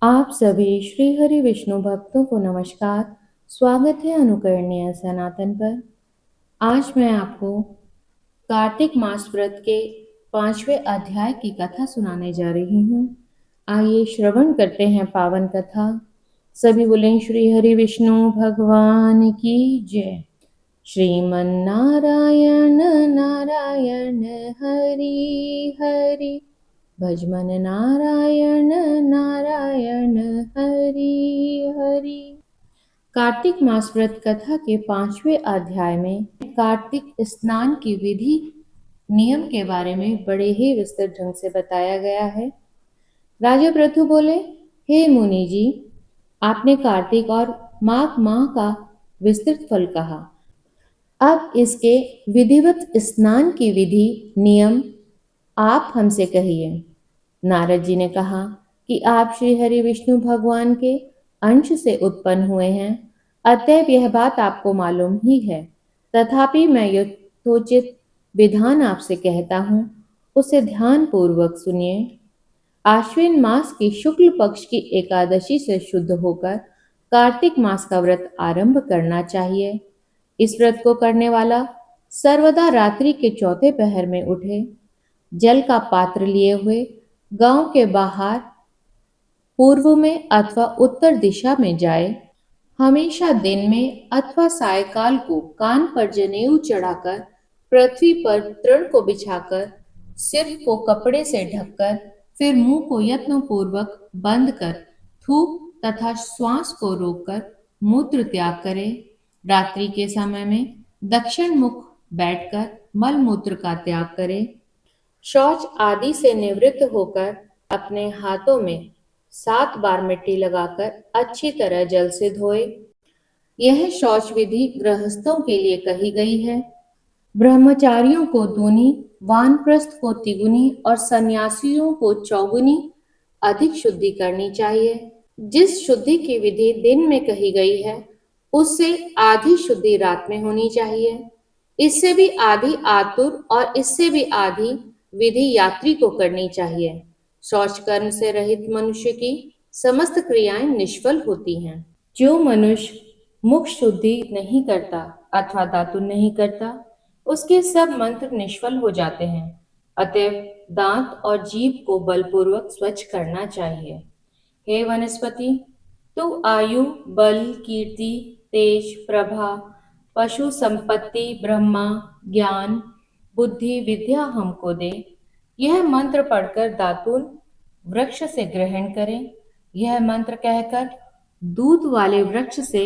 आप सभी श्री हरि विष्णु भक्तों को नमस्कार। स्वागत है अनुकरणीय सनातन पर। आज मैं आपको कार्तिक मास व्रत के 5वें अध्याय की कथा सुनाने जा रही हूँ। आइए श्रवण करते हैं पावन कथा। सभी बोलें श्री हरि विष्णु भगवान की जय। श्रीमन्नारायण नारायण हरि हरि, भजमन नारायण नारायण हरि हरि। कार्तिक मास व्रत कथा के 5वें अध्याय में कार्तिक स्नान की विधि नियम के बारे में बड़े ही विस्तृत ढंग से बताया गया है। राजा पृथु बोले, हे मुनि जी, आपने कार्तिक और माघ माह का विस्तृत फल कहा। अब इसके विधिवत स्नान की विधि नियम आप हमसे कहिए। नारद जी ने कहा कि आप श्री हरि विष्णु भगवान के अंश से उत्पन्न हुए हैं, अतएव यह बात आपको मालूम ही है। तथापि मैं यथोचित विधान आपसे कहता हूँ, उसे ध्यान पूर्वक सुनिए। आश्विन मास की शुक्ल पक्ष की एकादशी से शुद्ध होकर कार्तिक मास का व्रत आरंभ करना चाहिए। इस व्रत को करने वाला सर्वदा रात्रि के चौथे पहर में उठे, जल का पात्र लिए हुए गांव के बाहर पूर्व में अथवा उत्तर दिशा में जाए। हमेशा दिन में अथवा सायकाल को कान पर जनेऊ चढ़ाकर, पृथ्वी पर तृण को बिछाकर, सिर को कपड़े से ढककर, फिर मुंह को यत्न पूर्वक बंद कर थूक तथा श्वास को रोककर मूत्र त्याग करे। रात्रि के समय में दक्षिण मुख बैठकर मल मूत्र का त्याग करे। शौच आदि से निवृत्त होकर अपने हाथों में 7 बार मिट्टी लगाकर अच्छी तरह जल से धोए। यह शौच विधि गृहस्थों के लिए कही गई है। ब्रह्मचारियों को दूनी, वानप्रस्थ को तिगुनी और सन्यासियों को चौगुनी अधिक शुद्धि करनी चाहिए। जिस शुद्धि की विधि दिन में कही गई है, उससे आधी शुद्धि रात में होनी चाहिए। इससे भी आधी आतुर और इससे भी आधी विधि यात्री को करनी चाहिए। शौच कर्म से रहित मनुष्य की समस्त क्रियाएं निष्फल होती हैं। जो मनुष्य मुख शुद्धि नहीं करता अथवा दातुन नहीं करता, उसके सब मंत्र निष्फल हो जाते हैं। अतएव दांत और जीभ को बलपूर्वक स्वच्छ करना चाहिए। हे वनस्पति, तू आयु, बल, कीर्ति, तेज, प्रभा, पशु संपत्ति, ब्रह्मा, ज्ञान, बुद्धि, विद्या हमको दे। यह मंत्र पढ़कर दातुन वृक्ष से ग्रहण करें। यह मंत्र कहकर दूध वाले वृक्ष से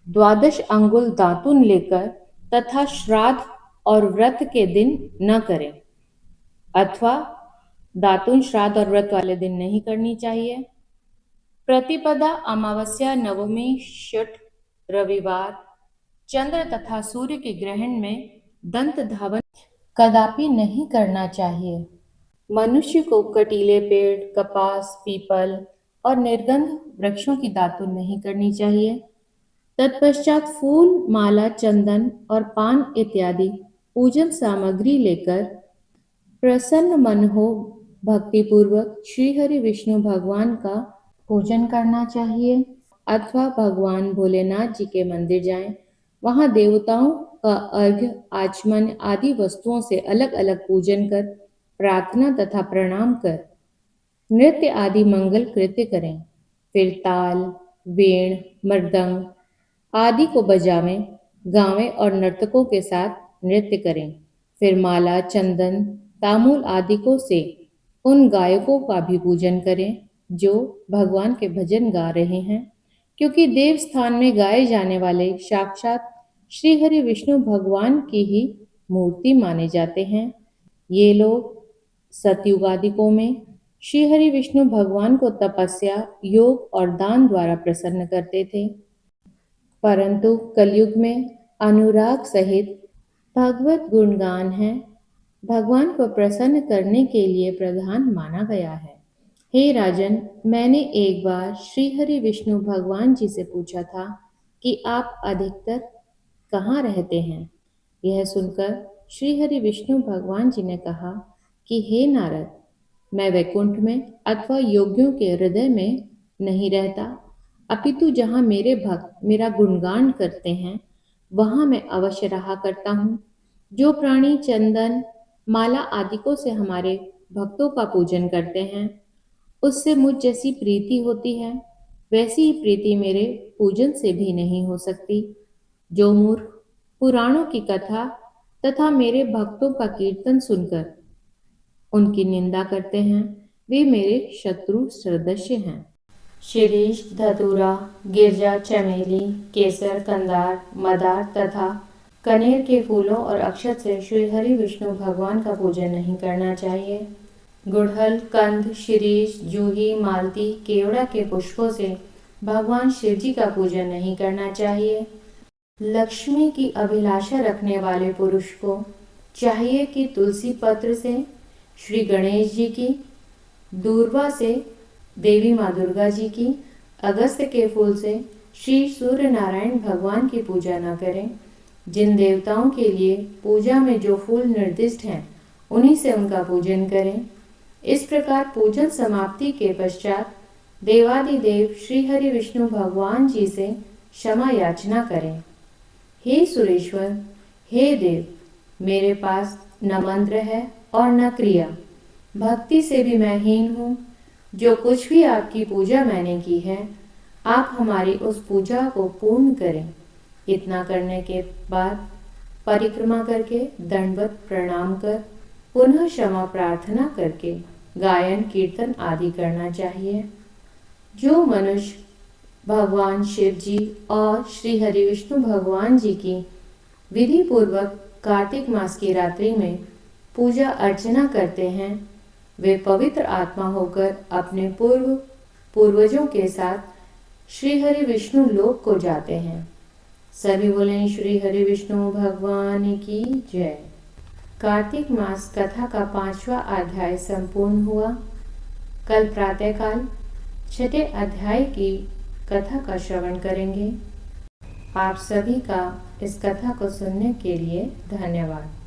12 अंगुल दातुन लेकर तथा श्राद्ध और व्रत के दिन न करें, अथवा दातुन श्राद्ध और व्रत वाले दिन नहीं करनी चाहिए। प्रतिपदा, अमावस्या, नवमी, छठ, रविवार, चंद्र तथा सूर्य के ग्रहण में दंत धावन कदापि नहीं करना चाहिए। मनुष्य को कटीले पेड़, कपास, पीपल और निर्गंध वृक्षों की दातुन नहीं करनी चाहिए। तत्पश्चात फूल, माला, चंदन और पान इत्यादि पूजन सामग्री लेकर प्रसन्न मन हो भक्तिपूर्वक श्री हरि विष्णु भगवान का पूजन करना चाहिए। अथवा भगवान भोलेनाथ जी के मंदिर जाएं। वहां देवताओं का अर्घ्य, आचमन आदि वस्तुओं से अलग अलग पूजन कर प्रार्थना तथा प्रणाम कर नृत्य आदि मंगल कृत्य करें। फिर ताल, वेण, मृदंग आदि को बजावें, गावें और नर्तकों के साथ नृत्य करें। फिर माला, चंदन, तामूल आदि को से उन गायकों का भी पूजन करें जो भगवान के भजन गा रहे हैं, क्योंकि देव स्थान में गाए जाने वाले साक्षात श्री हरि विष्णु भगवान की ही मूर्ति माने जाते हैं। ये लोग सतयुगादिकों में श्री हरि विष्णु भगवान को तपस्या, योग और दान द्वारा प्रसन्न करते थे, परंतु कलयुग में अनुराग सहित भगवत गुणगान है भगवान को प्रसन्न करने के लिए प्रधान माना गया है। हे राजन, मैंने एक बार श्री हरि विष्णु भगवान जी से पूछा था कि आप अधिकतर कहाँ रहते हैं। यह सुनकर श्री हरि विष्णु भगवान जी ने कहा कि हे नारद, मैं वैकुंठ में अथवा योगियों के हृदय में नहीं रहता, अपितु जहाँ मेरे भक्त मेरा गुणगान करते हैं वहाँ मैं अवश्य रहा करता हूँ। जो प्राणी चंदन माला आदिकों से हमारे भक्तों का पूजन करते हैं उससे मुझ जैसी प्रीति होती है, वैसी ही प्रीति मेरे पूजन से भी नहीं हो सकती। जो मूर्ख पुराणों की कथा तथा मेरे भक्तों का कीर्तन सुनकर उनकी निंदा करते हैं वे मेरे शत्रु सदस्य हैं। शिरीष, धतूरा, गिरजा, चमेली, केसर, कंदार, मदार तथा कनेर के फूलों और अक्षत से श्री हरि विष्णु भगवान का पूजन नहीं करना चाहिए। गुड़हल, कंद, शिरीष, जूही, मालती, केवड़ा के पुष्पों से भगवान शिव जी का पूजन नहीं करना चाहिए। लक्ष्मी की अभिलाषा रखने वाले पुरुष को चाहिए कि तुलसी पत्र से श्री गणेश जी की, दूर्वा से देवी माँ दुर्गा जी की, अगस्त के फूल से श्री सूर्य नारायण भगवान की पूजा न करें। जिन देवताओं के लिए पूजा में जो फूल निर्दिष्ट हैं उन्हीं से उनका पूजन करें। इस प्रकार पूजन समाप्ति के पश्चात देवादिदेव श्री हरि विष्णु भगवान जी से क्षमा याचना करें। हे सुरेश्वर, हे देव, मेरे पास न मंत्र है और न क्रिया, भक्ति से भी मैं हीन हूँ। जो कुछ भी आपकी पूजा मैंने की है आप हमारी उस पूजा को पूर्ण करें। इतना करने के बाद परिक्रमा करके दंडवत प्रणाम कर पुनः क्षमा प्रार्थना करके गायन कीर्तन आदि करना चाहिए। जो मनुष्य भगवान शिव जी और श्री हरि विष्णु भगवान जी की विधि पूर्वक कार्तिक मास की रात्रि में पूजा अर्चना करते हैं वे पवित्र आत्मा होकर अपने पूर्वजों के साथ श्री हरि विष्णु लोक को जाते हैं। सभी बोलें श्री हरि विष्णु भगवान की जय। कार्तिक मास कथा का 5वां अध्याय संपूर्ण हुआ। कल प्रातःकाल 6ठे अध्याय की कथा का श्रवण करेंगे। आप सभी का इस कथा को सुनने के लिए धन्यवाद।